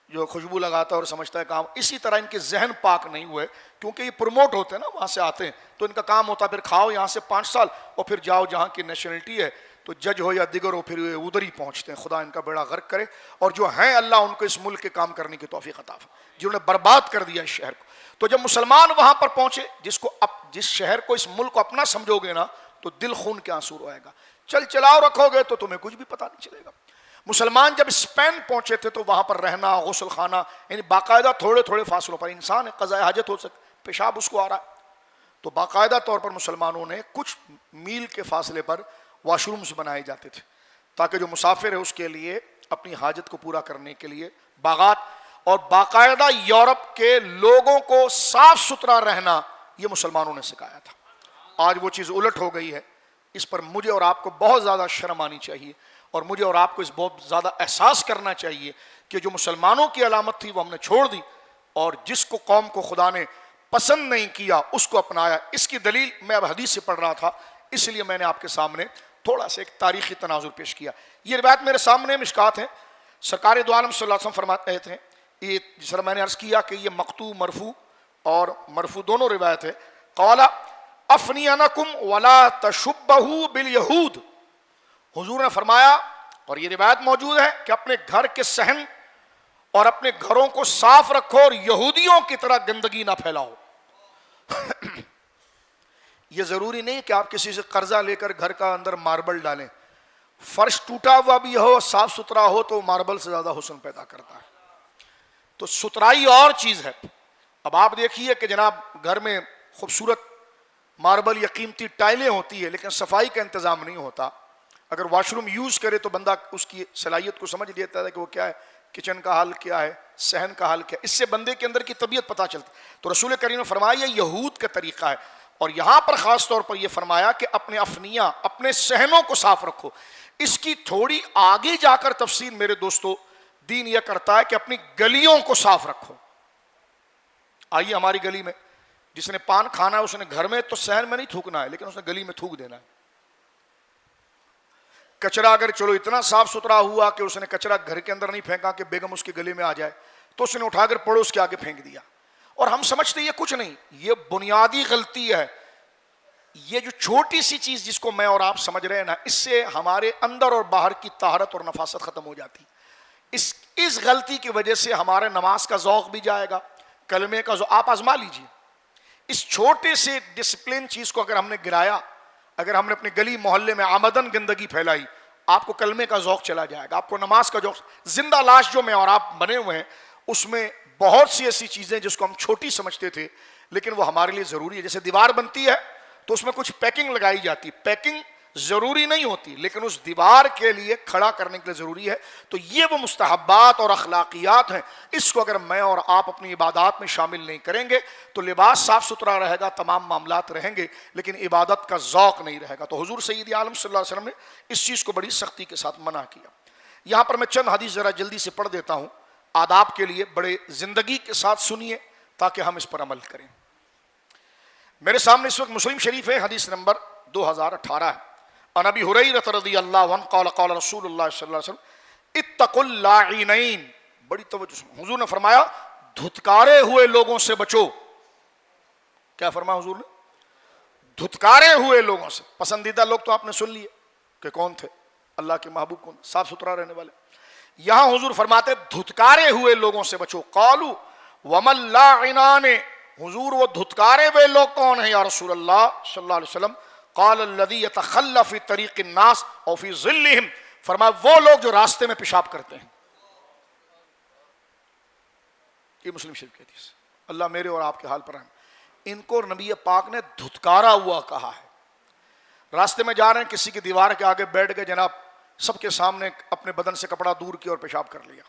جو خوشبو لگاتا ہے اور سمجھتا ہے کام، اسی طرح ان کے ذہن پاک نہیں ہوئے، کیونکہ یہ پروموٹ ہوتے ہیں نا، وہاں سے آتے ہیں تو ان کا کام ہوتا ہے پھر کھاؤ یہاں سے 5 سال اور پھر جاؤ جہاں کی نیشنلٹی ہے، تو تو جج ہو یا دیگر ہو پھر ادھر ہی پہنچتے ہیں. خدا ان کا بیڑا غرق کرے, اور جو ہیں اللہ ان کو اس ملک کے کام کرنے کی توفیق عطا فرمائے جنہوں نے برباد کر دیا اس شہر کو. تو جب مسلمان وہاں پر پہنچے, جس شہر کو اس ملک کو اپنا سمجھو گے نا تو دل خون کے آنسو روئے گا. چل چلاؤ رکھو گے تو تمہیں کچھ بھی پتہ نہیں چلے گا. مسلمان جب اسپین پہنچے تھے تو وہاں پر رہنا, غسل خانہ, یعنی باقاعدہ تھوڑے تھوڑے فاصلوں پر انسان ہے, قضاء حاجت ہو سکتا, پیشاب اس کو آ رہا ہے, تو باقاعدہ طور پر مسلمانوں نے کچھ میل کے فاصلے پر واش رومز بنائے جاتے تھے تاکہ جو مسافر ہے اس کے لیے اپنی حاجت کو پورا کرنے کے لیے باغات, اور باقاعدہ یورپ کے لوگوں کو صاف ستھرا رہنا یہ مسلمانوں نے سکھایا تھا. آج وہ چیز الٹ ہو گئی ہے. اس پر مجھے اور آپ کو بہت زیادہ شرم آنی چاہیے, اور مجھے اور آپ کو اس بہت زیادہ احساس کرنا چاہیے کہ جو مسلمانوں کی علامت تھی وہ ہم نے چھوڑ دی, اور جس کو قوم کو خدا نے پسند نہیں کیا اس کو اپنایا. اس کی دلیل میں اب حدیث سے پڑھ رہا تھا, اس لیے میں نے آپ کے سامنے تھوڑا سا ایک تاریخی تناظر پیش کیا. یہ روایت میرے سامنے مشکات ہیں. سرکار دو عالم صلی اللہ علیہ وسلم فرماتے ہیں, یہ جس طرح میں نے عرض کیا کہ یہ مقطوع مرفوع اور مرفوع دونوں روایت ہے. قال افنینکم ولا تشبہوا بالیہود, حضور نے فرمایا, اور یہ روایت موجود ہے کہ اپنے گھر کے صحن اور اپنے گھروں کو صاف رکھو اور یہودیوں کی طرح گندگی نہ پھیلاؤ. یہ ضروری نہیں کہ آپ کسی سے قرضہ لے کر گھر کا اندر ماربل ڈالیں, فرش ٹوٹا ہوا بھی ہو, صاف ستھرا ہو تو ماربل سے زیادہ حسن پیدا کرتا ہے. تو ستھرائی اور چیز ہے. اب آپ دیکھیے کہ جناب گھر میں خوبصورت ماربل یا قیمتی ٹائلیں ہوتی ہے لیکن صفائی کا انتظام نہیں ہوتا. اگر واش روم یوز کرے تو بندہ اس کی صلاحیت کو سمجھ لیتا ہے کہ وہ کیا ہے, کچن کا حال کیا ہے, صحن کا حال کیا ہے, اس سے بندے کے اندر کی طبیعت پتہ چلتی. تو رسول کریم نے فرمایا یہ یہود کا طریقہ ہے, اور یہاں پر خاص طور پر یہ فرمایا کہ اپنے افنیاں, اپنے صحنوں کو صاف رکھو. اس کی تھوڑی آگے جا کر تفصیل میرے دوستو دین یہ کرتا ہے کہ اپنی گلیوں کو صاف رکھو. آئیے ہماری گلی میں جس نے پان کھانا ہے اس نے گھر میں تو صحن میں نہیں تھوکنا ہے لیکن اس نے گلی میں تھوک دینا ہے. کچرا اگر چلو اتنا صاف ستھرا ہوا کہ اس نے کچرا گھر کے اندر نہیں پھینکا کہ بیگم اس کے گلے میں آ جائے, تو اس نے اٹھا کر پڑوس کے آگے پھینک دیا. اور ہم سمجھتے یہ کچھ نہیں, یہ بنیادی غلطی ہے. یہ جو چھوٹی سی چیز جس کو میں اور آپ سمجھ رہے ہیں نا, اس سے ہمارے اندر اور باہر کی طہارت اور نفاست ختم ہو جاتی. اس غلطی کی وجہ سے ہمارے نماز کا ذوق بھی جائے گا, کلمے کا ذوق. آپ آزما لیجئے, اس چھوٹے سے ڈسپلن چیز کو اگر ہم نے گرایا, اگر ہم نے اپنی گلی محلے میں آمدن گندگی پھیلائی, آپ کو کلمے کا ذوق چلا جائے گا, آپ کو نماز کا ذوق. زندہ لاش جو میں اور آپ بنے ہوئے ہیں اس میں بہت سی ایسی چیزیں جس کو ہم چھوٹی سمجھتے تھے لیکن وہ ہمارے لیے ضروری ہے. جیسے دیوار بنتی ہے تو اس میں کچھ پیکنگ لگائی جاتی, پیکنگ ضروری نہیں ہوتی لیکن اس دیوار کے لیے کھڑا کرنے کے لیے ضروری ہے. تو یہ وہ مستحبات اور اخلاقیات ہیں, اس کو اگر میں اور آپ اپنی عبادات میں شامل نہیں کریں گے تو لباس صاف ستھرا رہے گا, تمام معاملات رہیں گے لیکن عبادت کا ذوق نہیں رہے گا. تو حضور سید عالم صلی اللہ علیہ وسلم نے اس چیز کو بڑی سختی کے ساتھ منع کیا. یہاں پر میں چند حدیث ذرا جلدی سے پڑھ دیتا ہوں آداب کے لیے, بڑے زندگی کے ساتھ سنیے تاکہ ہم اس پر عمل کریں. میرے سامنے اس وقت مسلم شریف ہے, حدیث نمبر 2018 ہے. عن ابی ہریرہ رضی اللہ عنہ قال قال رسول اللہ صلی اللہ علیہ وسلم اتقوا اللاعنین. بڑی توجہ سے حضور نے فرمایا دھتکارے ہوئے لوگوں سے بچو. کیا فرمایا حضور نے؟ دھتکارے ہوئے لوگوں سے. پسندیدہ لوگ تو آپ نے سن لیے کہ کون تھے, اللہ کے محبوب کون, صاف ستھرا رہنے والے. یہاں حضور فرماتے دھتکارے ہوئے لوگوں سے بچو. قالوا وما اللاعنان, حضور وہ دھتکارے ہوئے لوگ کون ہیں یا رسول اللہ صلی اللہ علیہ وسلم؟ قال الذي يتخلى في طريق الناس او في ظلهم, فرمایا وہ لوگ جو راستے میں پیشاب کرتے ہیں. یہ مسلم شریف کی حدیث. اللہ میرے اور آپ کے حال پر رحم. ان کو نبی پاک نے دھتکارا ہوا کہا ہے. راستے میں جا رہے ہیں, کسی کی دیوار کے آگے بیٹھ گئے جناب, سب کے سامنے اپنے بدن سے کپڑا دور کیا اور پیشاب کر لیا.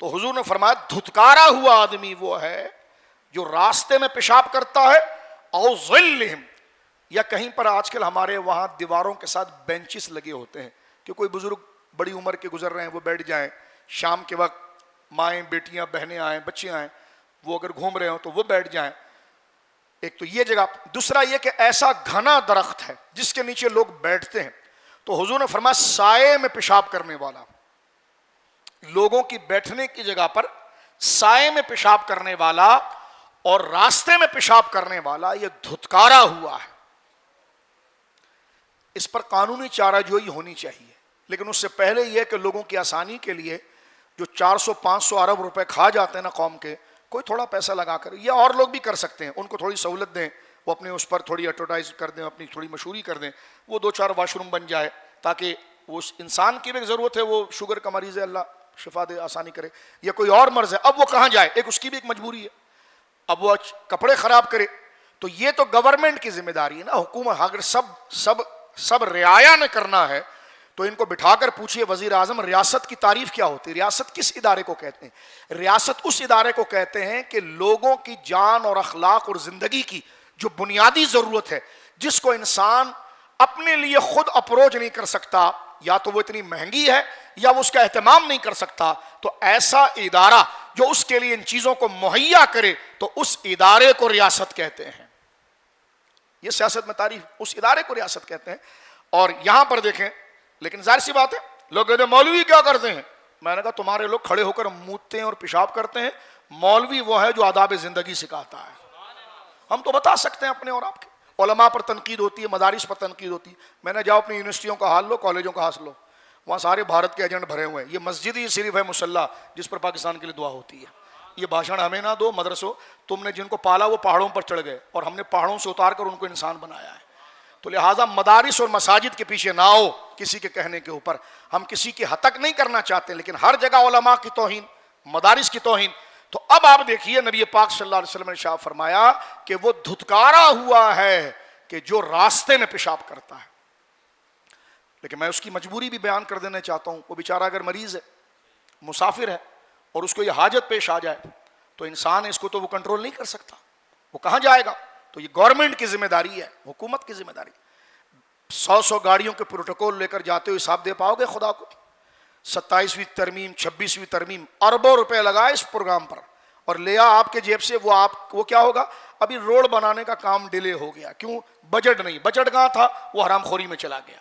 تو حضور نے فرمایا دھتکارا ہوا آدمی وہ ہے جو راستے میں پیشاب کرتا ہے, او ظلہم, یا کہیں پر آج کل ہمارے وہاں دیواروں کے ساتھ بینچز لگے ہوتے ہیں کہ کوئی بزرگ بڑی عمر کے گزر رہے ہیں وہ بیٹھ جائیں, شام کے وقت مائیں بیٹیاں بہنیں آئیں بچے آئیں وہ اگر گھوم رہے ہوں تو وہ بیٹھ جائیں. ایک تو یہ جگہ. دوسرا یہ کہ ایسا گھنا درخت ہے جس کے نیچے لوگ بیٹھتے ہیں. تو حضور نے فرمایا سائے میں پیشاب کرنے والا, لوگوں کی بیٹھنے کی جگہ پر سائے میں پیشاب کرنے والا اور راستے میں پیشاب کرنے والا, یہ دھتکارا ہوا ہے. اس پر قانونی چارہ جوئی ہونی چاہیے، لیکن اس سے پہلے یہ کہ لوگوں کی آسانی کے لیے جو 400-500 ارب روپے کھا جاتے ہیں نا قوم کے، کوئی تھوڑا پیسہ لگا کر، یا اور لوگ بھی کر سکتے ہیں، ان کو تھوڑی سہولت دیں، وہ اپنے اس پر تھوڑی ایڈورٹائز کر دیں، اپنی تھوڑی مشہوری کر دیں، وہ 2-4 واش روم بن جائے، تاکہ وہ انسان کی بھی ضرورت ہے، وہ شوگر کا مریض ہے، اللہ شفا دے، آسانی کرے، یا کوئی اور مرض ہے، اب وہ کہاں جائے، ایک اس کی بھی ایک مجبوری ہے، اب وہ کپڑے خراب کرے، تو یہ تو گورنمنٹ کی ذمہ داری ہے نا، حکومت، اگر سب رعایا نے کرنا ہے تو ان کو بٹھا کر پوچھئے وزیر اعظم ریاست کی تعریف کیا ہوتی ہے؟ ریاست کس ادارے کو کہتے ہیں؟ ریاست اس ادارے کو کہتے ہیں کہ لوگوں کی جان اور اخلاق اور زندگی کی جو بنیادی ضرورت ہے، جس کو انسان اپنے لیے خود اپروچ نہیں کر سکتا، یا تو وہ اتنی مہنگی ہے یا وہ اس کا اہتمام نہیں کر سکتا، تو ایسا ادارہ جو اس کے لیے ان چیزوں کو مہیا کرے تو اس ادارے کو ریاست کہتے ہیں۔ یہ سیاست میں تعریف، اس ادارے کو ریاست کہتے ہیں۔ اور یہاں پر دیکھیں، لیکن ظاہر سی بات ہے، لوگ کہتے ہیں مولوی کیا کرتے ہیں؟ میں نے کہا تمہارے لوگ کھڑے ہو کر موتتے ہیں اور پیشاب کرتے ہیں، مولوی وہ ہے جو آداب زندگی سکھاتا ہے۔ ہم تو بتا سکتے ہیں اپنے اور آپ کے، علماء پر تنقید ہوتی ہے، مدارس پر تنقید ہوتی ہے، میں نے جاؤ اپنی یونیورسٹیوں کا حال لو، کالجوں کا حال لو، وہاں سارے بھارت کے ایجنٹ بھرے ہوئے ہیں، یہ مسجد ہی صرف ہے مسلح جس پر پاکستان کے لیے دعا ہوتی ہے۔ یہ بھاشن ہمیں نہ دو مدرسوں، تم نے جن کو پالا وہ پہاڑوں پر چڑھ گئے اور ہم نے پہاڑوں سے اتار کر ان کو انسان بنایا ہے، تو لہٰذا مدارس اور مساجد کے پیچھے نہ آؤ کسی کے کہنے کے اوپر، ہم کسی کی حد تک نہیں کرنا چاہتے، لیکن ہر جگہ علماء کی توہین، مدارس کی توہین۔ تو اب آپ دیکھیے نبی پاک صلی اللہ علیہ وسلم نے ارشاد فرمایا کہ وہ دھتکارا ہوا ہے کہ جو راستے میں پیشاب کرتا ہے، لیکن میں اس کی مجبوری بھی بیان کر دینا چاہتا ہوں، وہ بیچارہ اگر مریض ہے، مسافر ہے، اور اس کو یہ حاجت پیش آ جائے تو انسان اس کو تو وہ کنٹرول نہیں کر سکتا، وہ کہاں جائے گا؟ تو یہ گورنمنٹ کی ذمہ داری ہے، حکومت کی ذمہ داری۔ 100 گاڑیوں کے پروٹوکول لے کر جاتے ہو، حساب دے پاؤ گے خدا کو؟ 27ویں ترمیم، 26ویں ترمیم، اربوں روپے لگائے اس پروگرام پر اور لیا آپ کے جیب سے، وہ کیا ہوگا؟ ابھی روڈ بنانے کا کام ڈیلے ہو گیا، کیوں؟ بجٹ نہیں، بجٹ کہاں تھا؟ وہ حرام خوری میں چلا گیا۔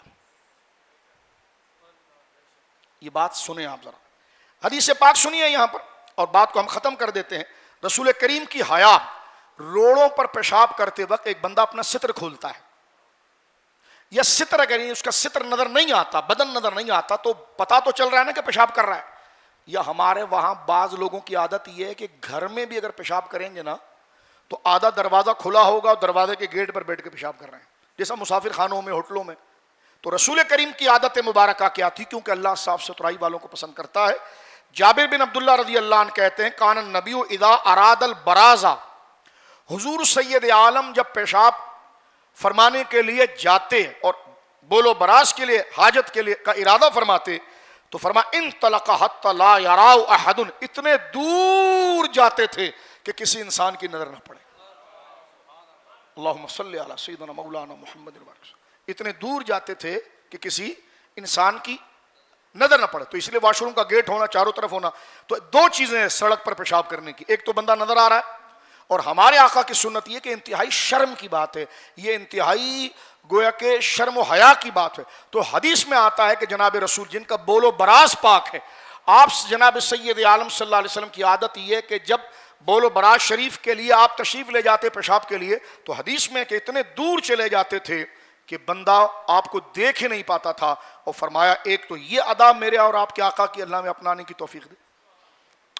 یہ بات سنیں آپ ذرا، حدیث پاک سنیے یہاں پر، اور بات کو ہم ختم کر دیتے ہیں۔ رسول کریم کی حیا، روڑوں پر پیشاب کرتے وقت ایک بندہ اپنا ستر کھولتا ہے، یا ستر اگر اس کا ستر نظر نہیں آتا، بدن نظر نہیں آتا، تو پتا تو چل رہا ہے نا کہ پیشاب کر رہا ہے۔ یا ہمارے وہاں بعض لوگوں کی عادت یہ ہے کہ گھر میں بھی اگر پیشاب کریں گے نا تو آدھا دروازہ کھلا ہوگا اور دروازے کے گیٹ پر بیٹھ کے پیشاب کر رہے ہیں، جیسا مسافر خانوں میں، ہوٹلوں میں۔ تو رسول کریم کی عادت مبارکہ کیا تھی؟ کیونکہ اللہ صاف ستھرائی والوں کو پسند کرتا ہے۔ جابر بن عبداللہ رضی اللہ عنہ کہتے ہیں کان النبی اذا اراد البرازہ، حضور سید عالم جب پیشاب فرمانے کے لیے جاتے اور بولو براز کے لیے، حاجت کے لیے کا ارادہ فرماتے تو فرما انطلق حتی لا یراء احد، اتنے دور جاتے تھے کہ کسی انسان کی نظر نہ پڑے۔ اللہم صلی علی سیدنا مولانا محمد، اتنے دور جاتے تھے کہ کسی انسان کی نظر نہ پڑے۔ تو اس لیے واش روم کا گیٹ ہونا، چاروں طرف ہونا، تو دو چیزیں ہیں سڑک پر پیشاب کرنے کی، ایک تو بندہ نظر آ رہا ہے، اور ہمارے آقا کی سنت یہ کہ انتہائی شرم کی بات ہے، یہ انتہائی گویا کہ شرم و حیا کی بات ہے۔ تو حدیث میں آتا ہے کہ جناب رسول جن کا بول و براز پاک ہے، آپ جناب سید عالم صلی اللہ علیہ وسلم کی عادت یہ ہے کہ جب بول و براز شریف کے لیے آپ تشریف لے جاتے پیشاب کے لیے، تو حدیث میں کہ اتنے دور چلے جاتے تھے کہ بندہ آپ کو دیکھ ہی نہیں پاتا تھا، اور فرمایا ایک تو یہ ادا میرے اور آپ کے آقا کی اللہ میں اپنانے کی توفیق دے،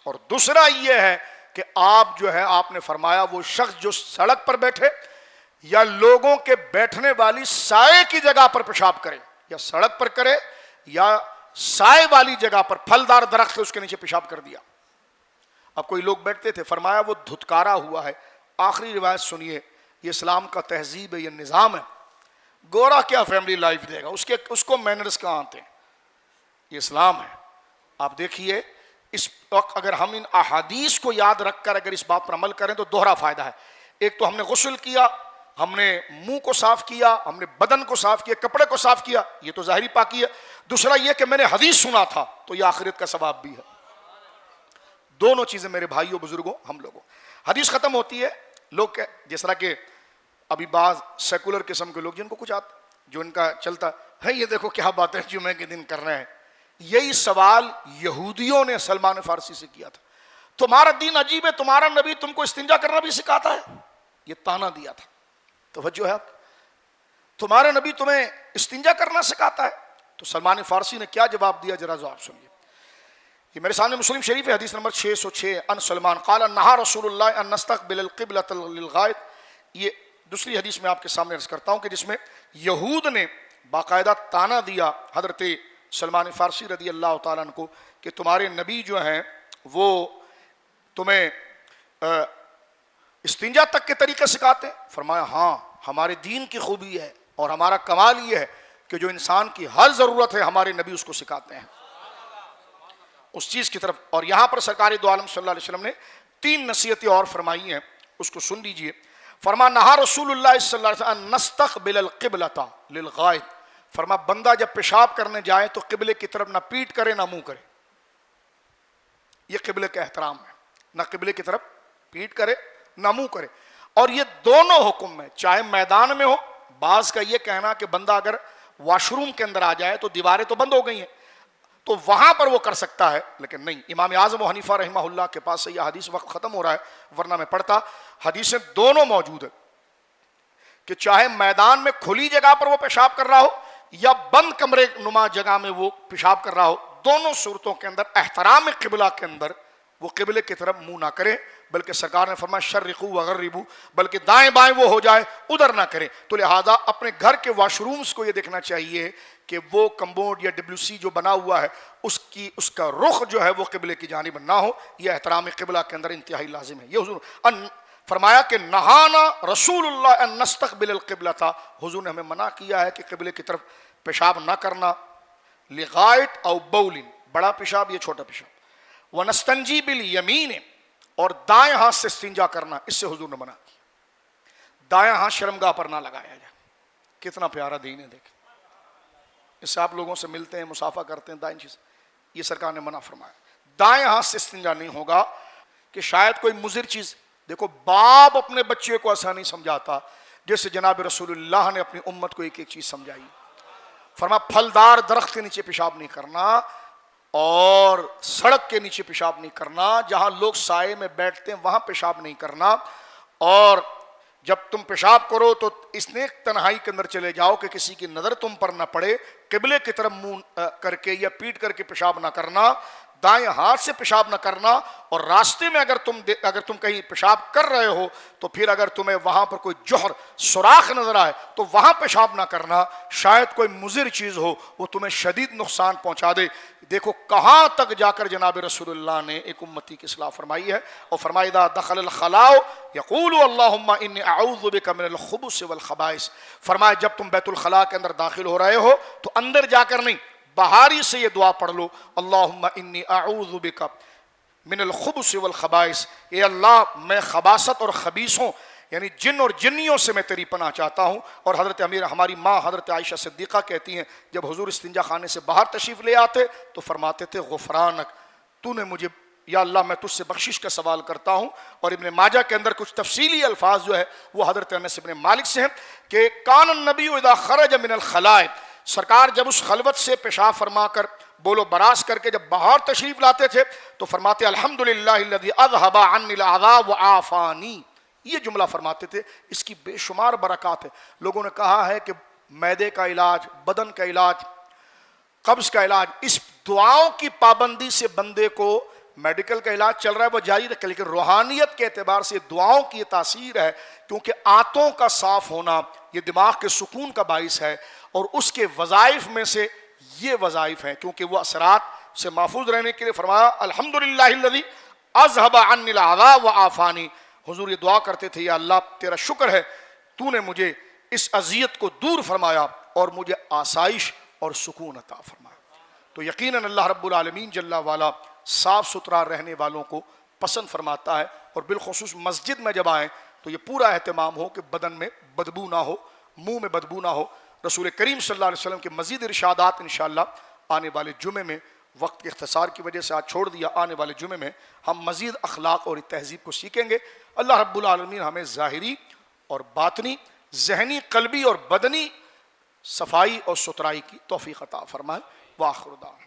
اور دوسرا یہ ہے کہ آپ جو ہے آپ نے فرمایا وہ شخص جو سڑک پر بیٹھے یا لوگوں کے بیٹھنے والی سائے کی جگہ پر پیشاب کرے، یا سڑک پر کرے یا سائے والی جگہ پر، پھلدار درخت ہے اس کے نیچے پیشاب کر دیا۔ اب کوئی لوگ بیٹھتے تھے، فرمایا وہ دھتکارا ہوا ہے۔ آخری روایت سنیے، یہ اسلام کا تہذیب ہے، یہ نظام ہے۔ گورا کیا فیملی لائف دے گا، اس کو مینرز کہاں آتے ہیں؟ یہ اسلام ہے۔ آپ دیکھیے اس وقت اگر ہم ان احادیث کو یاد رکھ کر اگر اس بات پر عمل کریں تو دوہرا فائدہ ہے۔ ایک تو ہم نے غسل کیا، ہم نے منہ کو صاف کیا، ہم نے بدن کو صاف کیا، کپڑے کو صاف کیا، یہ تو ظاہری پاکی ہے۔ دوسرا یہ کہ میں نے حدیث سنا تھا، تو یہ آخرت کا ثواب بھی ہے۔ دونوں چیزیں میرے بھائیوں بزرگوں ہم لوگوں، حدیث ختم ہوتی ہے، لوگ جس طرح کہ ابھی بعض سیکولر قسم کے لوگ جن کو کچھ آتا جو ان کا چلتا ہے، یہ دیکھو کیا بات ہے جمعے کے دن کر رہے ہیں۔ یہی سوال یہودیوں نے سلمان فارسی سے کیا تھا، تمہارا دین عجیب ہے، تمہارا نبی تم کو استنجا کرنا بھی سکھاتا ہے، یہ تانا دیا تھا۔ توجہ ہے آپ؟ تمہارا نبی تمہیں استنجا کرنا سکھاتا ہے؟ تو سلمان فارسی نے کیا جواب دیا، ذرا جواب سنیے. یہ میرے سامنے مسلم شریف ہے، حدیث نمبر 606. ان سلمان قال نہا رسول اللہ ان نستقبل القبلۃ للغائط. یہ دوسری حدیث میں آپ کے سامنے عرض کرتا ہوں کہ جس میں یہود نے باقاعدہ تانا دیا حضرت سلمان فارسی رضی اللہ تعالیٰ عنہ کو کہ تمہارے نبی جو ہیں وہ تمہیں استنجا تک کے طریقے سکھاتے ہیں. فرمایا ہاں، ہمارے دین کی خوبی ہے اور ہمارا کمال یہ ہے کہ جو انسان کی ہر ضرورت ہے ہمارے نبی اس کو سکھاتے ہیں اس چیز کی طرف. اور یہاں پر سرکار دو عالم صلی اللہ علیہ وسلم نے 3 نصیحتیں اور فرمائی ہیں، اس کو سن لیجئے. فرما نہا رسول اللہ صلی اللہ علیہ وسلم ان نستقبل القبلۃ للغائط. فرما بندہ جب پیشاب کرنے جائے تو قبلے کی طرف نہ پیٹ کرے نہ منہ کرے. یہ قبلے کا احترام ہے، نہ قبلے کی طرف پیٹ کرے نہ منہ کرے. اور یہ دونوں حکم ہیں، چاہے میدان میں ہو. بعض کا یہ کہنا کہ بندہ اگر واش روم کے اندر آ جائے تو دیواریں تو بند ہو گئی ہیں تو وہاں پر وہ کر سکتا ہے، لیکن نہیں. امام اعظم و حنیفہ رحمہ اللہ کے پاس سے یہ حدیث، وقت ختم ہو رہا ہے ورنہ میں پڑھتا. حدیثیں دونوں موجود ہیں کہ چاہے میدان میں کھلی جگہ پر وہ پیشاب کر رہا ہو یا بند کمرے نما جگہ میں وہ پیشاب کر رہا ہو، دونوں صورتوں کے اندر احترام قبلہ کے اندر وہ قبلے کی طرف منہ نہ کرے، بلکہ سرکار نے فرمایا شرقوا وغربوا، بلکہ دائیں بائیں وہ ہو جائے ادھر نہ کرے. تو لہذا اپنے گھر کے واش رومز کو یہ دیکھنا چاہیے کہ وہ کمبوڈ یا WC جو بنا ہوا ہے اس کا رخ جو ہے وہ قبلے کی جانب نہ ہو. یہ احترام قبلہ کے اندر انتہائی لازم ہے. یہ حضور فرمایا کہ نہانا رسول اللہ ان نستقبل القبلۃ، حضور نے ہمیں منع کیا ہے کہ قبلے کی طرف پیشاب نہ کرنا. لغائط او بول، بڑا پیشاب یا چھوٹا پیشاب. ونستنجی بالیمین، اور دائیں ہاتھ سے استنجا کرنا، اس سے حضور نے منع کیا. دائیں ہاتھ شرمگاہ پر نہ لگایا جائے. کتنا پیارا دین ہے، دیکھیں اس سے آپ لوگوں سے ملتے ہیں، مصافحہ کرتے ہیں، دائیں چیز، یہ سرکار نے منع فرمایا. دائیں ہاتھ سے استنجا نہیں ہوگا کہ شاید کوئی مضر چیز. دیکھو باپ اپنے بچے کو ایسا نہیں سمجھاتا جیسے جناب رسول اللہ نے اپنی امت کو ایک ایک چیز سمجھائی. فرما پھلدار درخت کے نیچے پیشاب نہیں کرنا اور سڑک کے نیچے پیشاب نہیں کرنا، جہاں لوگ سائے میں بیٹھتے ہیں وہاں پیشاب نہیں کرنا. اور جب تم پیشاب کرو تو اس نے تنہائی کے اندر چلے جاؤ کہ کسی کی نظر تم پر نہ پڑے. قبلے کی طرف منہ کر کے یا پیٹ کر کے پیشاب نہ کرنا. دائیں ہاتھ سے پیشاب نہ کرنا. اور راستے میں اگر تم کہیں پیشاب کر رہے ہو تو پھر اگر تمہیں وہاں پر کوئی جوہر سوراخ نظر آئے تو وہاں پیشاب نہ کرنا، شاید کوئی مضر چیز ہو وہ تمہیں شدید نقصان پہنچا دے. دیکھو کہاں تک جا کر جناب رسول اللہ نے ایک امتی کی اصلاح فرمائی ہے. اور فرمایا اذا دخل الخلاء یقول اللہم انی اعوذ بک من الخبث والخبائث. فرمایا جب تم بیت الخلاء کے اندر داخل ہو رہے ہو تو اندر جا کر نہیں، بہاری سے یہ دعا پڑھ لو اللہم انی اعوذ بک من الخبث والخبائث. اے اللہ میں خباثت اور خبیثوں یعنی جن اور جنیوں سے میں تیری پناہ چاہتا ہوں. اور حضرت ہماری ماں حضرت عائشہ صدیقہ کہتی ہیں جب حضور استنجا خانے سے باہر تشریف لے آتے تو فرماتے تھے غفرانک، تو نے مجھے، یا اللہ میں تجھ سے بخشش کا سوال کرتا ہوں. اور ابن ماجہ کے اندر کچھ تفصیلی الفاظ جو ہے وہ حضرت انس بن مالک سے ہیں کہ کان النبی اذا خرج من الخلاء، سرکار جب اس خلوت سے پیشاب فرما کر بولو براز کر کے جب باہر تشریف لاتے تھے تو فرماتے الحمدللہ الذی اذھب عنی العذاب وعافانی. یہ جملہ فرماتے تھے. اس کی بے شمار برکات ہے. لوگوں نے کہا ہے کہ معدے کا علاج، بدن کا علاج، قبض کا علاج، اس دعاؤں کی پابندی سے بندے کو میڈیکل کا علاج چل رہا ہے وہ جاری رکھے، لیکن روحانیت کے اعتبار سے دعاؤں کی یہ تاثیر ہے کیونکہ آنتوں کا صاف ہونا یہ دماغ کے سکون کا باعث ہے. اور اس کے وظائف میں سے یہ وظائف ہیں کیونکہ وہ اثرات سے محفوظ رہنے کے لیے فرمایا الحمدللہ الذی اذھب عنی العذاب وعافانی. حضور یہ دعا کرتے تھے یا اللہ تیرا شکر ہے تو نے مجھے اس اذیت کو دور فرمایا اور مجھے آسائش اور سکون عطا فرمایا. تو یقیناً اللہ رب العالمین جل والا صاف ستھرا رہنے والوں کو پسند فرماتا ہے. اور بالخصوص مسجد میں جب آئیں تو یہ پورا اہتمام ہو کہ بدن میں بدبو نہ ہو، منہ میں بدبو نہ ہو. رسول کریم صلی اللہ علیہ وسلم کے مزید ارشادات انشاءاللہ آنے والے جمعے میں، وقت کے اختصار کی وجہ سے آج چھوڑ دیا، آنے والے جمعے میں ہم مزید اخلاق اور تہذیب کو سیکھیں گے. اللہ رب العالمین ہمیں ظاہری اور باطنی، ذہنی، قلبی اور بدنی صفائی اور ستھرائی کی توفیق عطا فرمائے. وآخر دعوانا